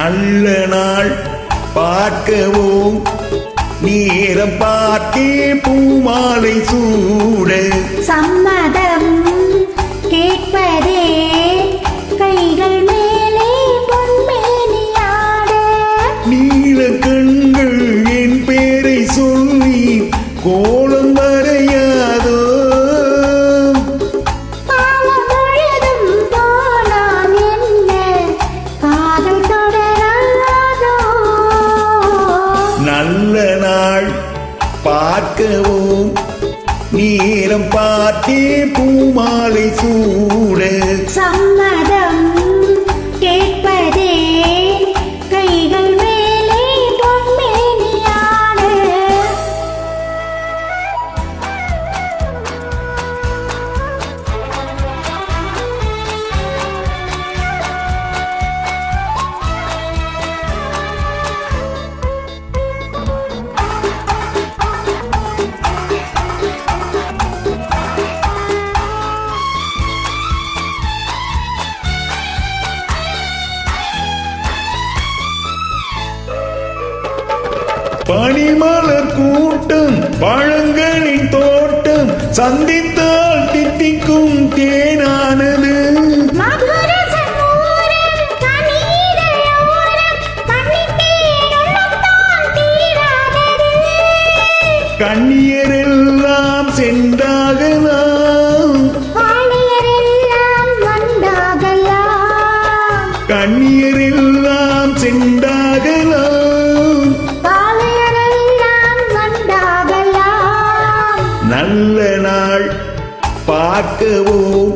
நல்ல நாள் பார்க்கவும் நேரம் பார்த்தே பூமாலை சூட சம்மதம் கேட்பதே கைகள் மேலே பொன்மேனியாட நீல கண்கள் என் பேரை சொல்லி கோலம் வரையாதோ காலம் முழுதும் போனால் என்ன காதல் தொடராதோ நல்ல நாள் பார்க்கவும் நேரம் பார்த்தே பூமாலை சூட சம்மதம் கேட்பதே கைகள் மேலே பொன்மேனியாட பனிமலர் கூட்டம் பழங்களின் தோட்டம் சந்தித்தால் தித்திக்கும் தேனானது கண்ணியரெல்லாம் சென்றாகலாம் கண்ணியரெல்லாம் சென்றாகலாம் நல்ல நாள் பார்க்கவும்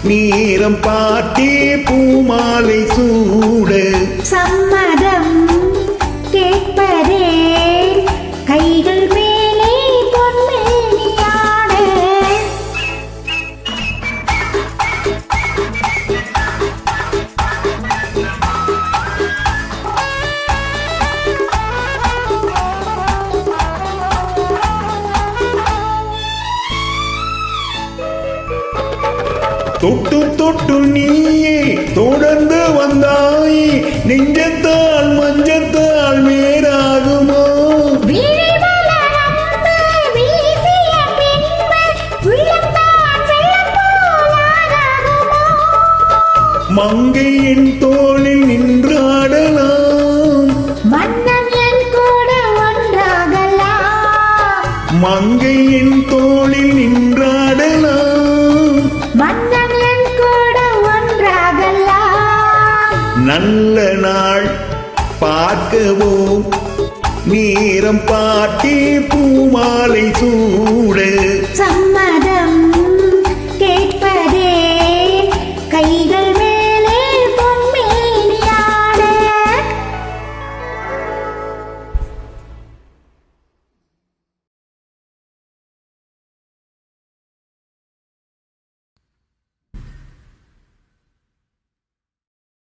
நேரம் பார்த்தே பூமாலை சூட சம்மதம் கேட்பதே கைகள் மேலே பொன்மேனியாட தொட்டு தொட்டு நீயே தொடர்ந்து வந்தாயே நெஞ்சத்தால் மஞ்சத்தால் மேலாகுமோ மங்கை என் தோளில் நின்றாடலாம் மன்னன் என் கூட ஒன்றாகலாம் மங்கை என் தோளில் நின்றாடலாம் மன்னன் என் கூட ஒன்றாகலாம் நல்ல நாள் பார்க்கவும் நேரம் பார்த்தே பூமாலை சூட சம்மதம்